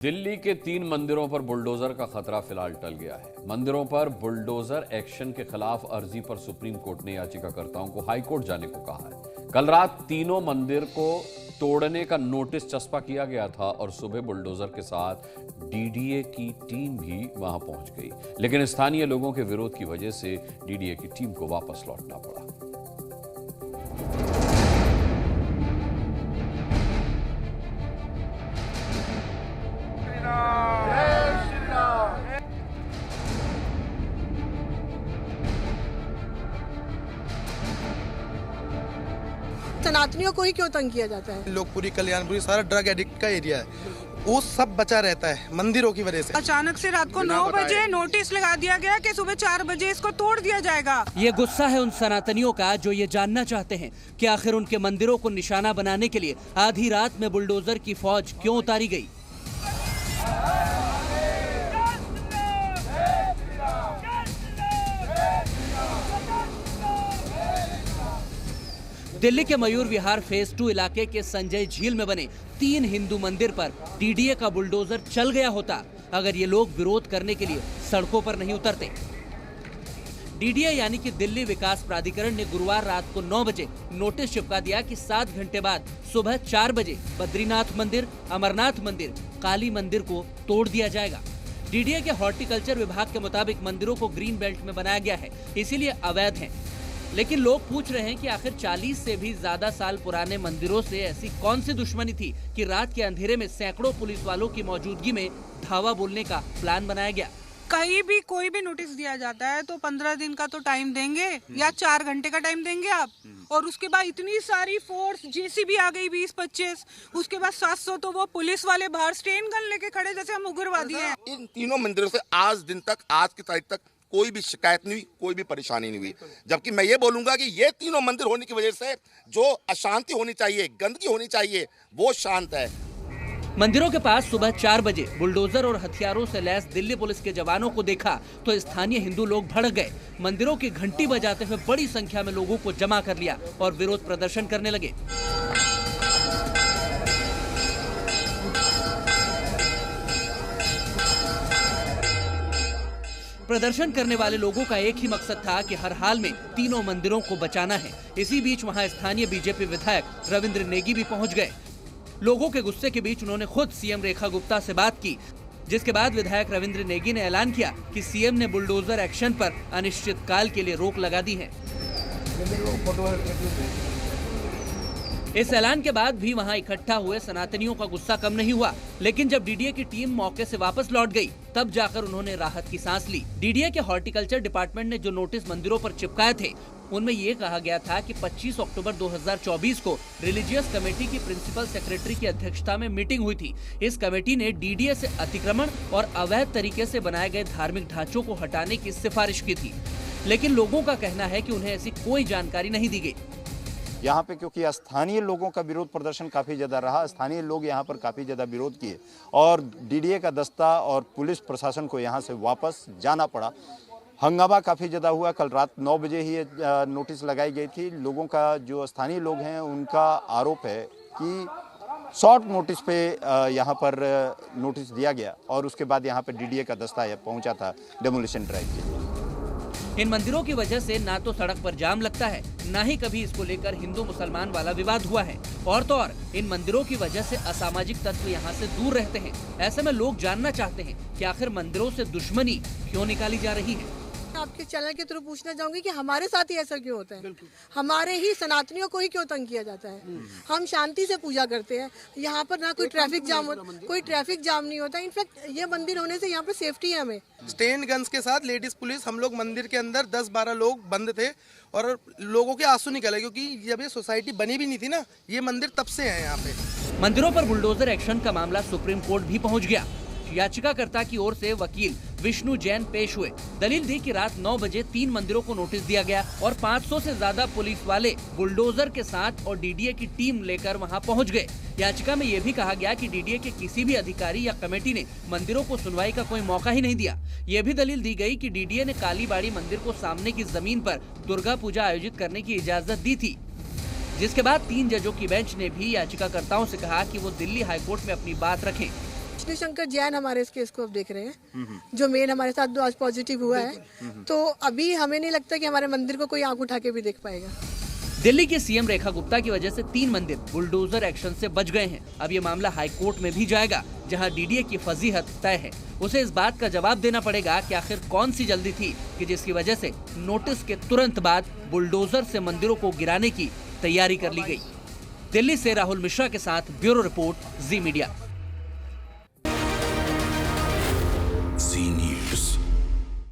दिल्ली के 3 मंदिरों पर बुलडोजर का खतरा फिलहाल टल गया है। मंदिरों पर बुलडोजर एक्शन के खिलाफ अर्जी पर सुप्रीम कोर्ट ने याचिकाकर्ताओं को हाई कोर्ट जाने को कहा है। कल रात तीनों मंदिर को तोड़ने का नोटिस चस्पा किया गया था और सुबह बुलडोजर के साथ डीडीए की टीम भी वहां पहुंच गई, लेकिन स्थानीय लोगों के विरोध की वजह से डीडीए की टीम को वापस लौटना पड़ा। सनातनियों को ही क्यों तंग किया जाता है? लोकपुरी, कल्याणपुरी सारा ड्रग एडिक्ट का एरिया है, वो सब बचा रहता है मंदिरों की वजह से। अचानक से रात को 9 बजे नोटिस लगा दिया गया कि सुबह 4 बजे इसको तोड़ दिया जाएगा। ये गुस्सा है उन सनातनियों का जो ये जानना चाहते हैं कि आखिर उनके मंदिरों को निशाना बनाने के लिए आधी रात में बुलडोजर की फौज क्यों उतारी गई। दिल्ली के मयूर विहार फेज 2 इलाके के संजय झील में बने 3 हिंदू मंदिर पर डीडीए का बुलडोजर चल गया होता अगर ये लोग विरोध करने के लिए सड़कों पर नहीं उतरते। डीडीए यानी कि दिल्ली विकास प्राधिकरण ने गुरुवार रात को 9 बजे नोटिस चिपका दिया कि 7 घंटे बाद सुबह 4 बजे बद्रीनाथ मंदिर, अमरनाथ मंदिर, काली मंदिर को तोड़ दिया जाएगा। डीडीए के हॉर्टिकल्चर विभाग के मुताबिक मंदिरों को ग्रीन बेल्ट में बनाया गया है, इसीलिए अवैध है। लेकिन लोग पूछ रहे हैं कि आखिर 40 से भी ज्यादा साल पुराने मंदिरों से ऐसी कौन सी दुश्मनी थी कि रात के अंधेरे में सैकड़ों पुलिस वालों की मौजूदगी में धावा बोलने का प्लान बनाया गया। कहीं भी कोई भी नोटिस दिया जाता है तो 15 दिन का तो टाइम देंगे या 4 घंटे का टाइम देंगे आप, और उसके बाद इतनी सारी फोर्स, जेसीबी आ गई 20-25, उसके बाद 700 तो वो पुलिस वाले बाहर स्टेन गन लेके खड़े जैसे हम उग्रवादी हैं। इन तीनों मंदिरों से आज की तारीख तक कोई भी शिकायत नहीं हुई, कोई भी परेशानी नहीं हुई। जबकि मैं ये बोलूंगा कि ये तीनों मंदिर होने की वजह से जो अशांति होनी चाहिए, गंदगी होनी चाहिए, वो शांत है। मंदिरों के पास सुबह 4 बजे बुलडोजर और हथियारों से लैस दिल्ली पुलिस के जवानों को देखा तो स्थानीय हिंदू लोग भड़क गए। मंदिरों की घंटी बजाते हुए बड़ी संख्या में लोगों को जमा कर लिया और विरोध प्रदर्शन करने लगे। प्रदर्शन करने वाले लोगों का एक ही मकसद था कि हर हाल में तीनों मंदिरों को बचाना है। इसी बीच वहां स्थानीय बीजेपी विधायक रविंद्र नेगी भी पहुंच गए। लोगों के गुस्से के बीच उन्होंने खुद सीएम रेखा गुप्ता से बात की, जिसके बाद विधायक रविंद्र नेगी ने ऐलान किया कि सीएम ने बुलडोजर एक्शन पर अनिश्चितकाल के लिए रोक लगा दी है। इस ऐलान के बाद भी वहां इकट्ठा हुए सनातनियों का गुस्सा कम नहीं हुआ, लेकिन जब डीडीए की टीम मौके से वापस लौट गई तब जाकर उन्होंने राहत की सांस ली। डीडीए के हॉर्टिकल्चर डिपार्टमेंट ने जो नोटिस मंदिरों पर चिपकाए थे उनमें ये कहा गया था कि 25 अक्टूबर 2024 को रिलीजियस कमेटी की प्रिंसिपल सेक्रेटरी की अध्यक्षता में मीटिंग हुई थी। इस कमेटी ने डीडीए से अतिक्रमण और अवैध तरीके से बनाए गए धार्मिक ढांचों को हटाने की सिफारिश की थी, लेकिन लोगों का कहना है कि उन्हें ऐसी कोई जानकारी नहीं दी गई। यहाँ पे क्योंकि स्थानीय लोगों का विरोध प्रदर्शन काफ़ी ज़्यादा रहा, स्थानीय लोग यहाँ पर काफ़ी ज़्यादा विरोध किए और डीडीए का दस्ता और पुलिस प्रशासन को यहाँ से वापस जाना पड़ा। हंगामा काफ़ी ज़्यादा हुआ। कल रात 9 बजे ही नोटिस लगाई गई थी। लोगों का, जो स्थानीय लोग हैं, उनका आरोप है कि शॉर्ट नोटिस पे यहाँ पर नोटिस दिया गया और उसके बाद यहाँ पर डीडीए का दस्ता पहुँचा था डेमोलिशन ड्राइव के लिए। इन मंदिरों की वजह से ना तो सड़क पर जाम लगता है, ना ही कभी इसको लेकर हिंदू मुसलमान वाला विवाद हुआ है, और तो और इन मंदिरों की वजह से असामाजिक तत्व यहाँ से दूर रहते हैं। ऐसे में लोग जानना चाहते हैं कि आखिर मंदिरों से दुश्मनी क्यों निकाली जा रही है। आपके चैनल के थ्रू पूछना चाहूंगी कि हमारे साथ ही ऐसा क्यों होता है? हमारे ही सनातनियों को ही क्यों तंग किया जाता है? हम शांति से पूजा करते हैं, यहाँ पर ना कोई ट्रैफिक जाम नहीं होता। इनफैक्ट ये मंदिर होने से यहाँ पर सेफ्टी है। हमें स्टेन गन्स के साथ लेडीज पुलिस, हम लोग मंदिर के अंदर 10-12 लोग बंद थे और लोगों के आंसू निकले, क्योंकि जब ये सोसाइटी बनी भी नहीं थी ना, ये मंदिर तब से है यहाँ पे। मंदिरों पर बुलडोजर एक्शन का मामला सुप्रीम कोर्ट भी पहुँच गया। याचिकाकर्ता की ओर से वकील विष्णु जैन पेश हुए। दलील दी कि रात 9 बजे 3 मंदिरों को नोटिस दिया गया और 500 से ज्यादा पुलिस वाले बुलडोजर के साथ और डीडीए की टीम लेकर वहां पहुंच गए। याचिका में यह भी कहा गया कि डीडीए के किसी भी अधिकारी या कमेटी ने मंदिरों को सुनवाई का कोई मौका ही नहीं दिया। ये भी दलील दी गई कि डीडीए ने कालीबाड़ी मंदिर को सामने की जमीन पर दुर्गा पूजा आयोजित करने की इजाजत दी थी, जिसके बाद 3 जजों की बेंच ने भी याचिकाकर्ताओं से कहा कि वो दिल्ली हाईकोर्ट में अपनी बात रखें। विष्णु शंकर जैन हमारे इस केस को अब देख रहे हैं, जो मेन हमारे साथ आज पॉजिटिव हुआ है। तो अभी हमें नहीं लगता कि हमारे मंदिर को कोई आंख उठा के भी देख पाएगा। दिल्ली की सीएम रेखा गुप्ता की वजह से 3 मंदिर बुलडोजर एक्शन से बच गए हैं। अब ये मामला हाई कोर्ट में भी जाएगा, जहां डीडीए की फजीहत तय है। उसे इस बात का जवाब देना पड़ेगा कि आखिर कौन सी जल्दी थी कि जिसकी वजह से नोटिस के तुरंत बाद बुलडोजर से मंदिरों को गिराने की तैयारी कर ली गई। दिल्ली से राहुल मिश्रा के साथ ब्यूरो रिपोर्ट, जी मीडिया।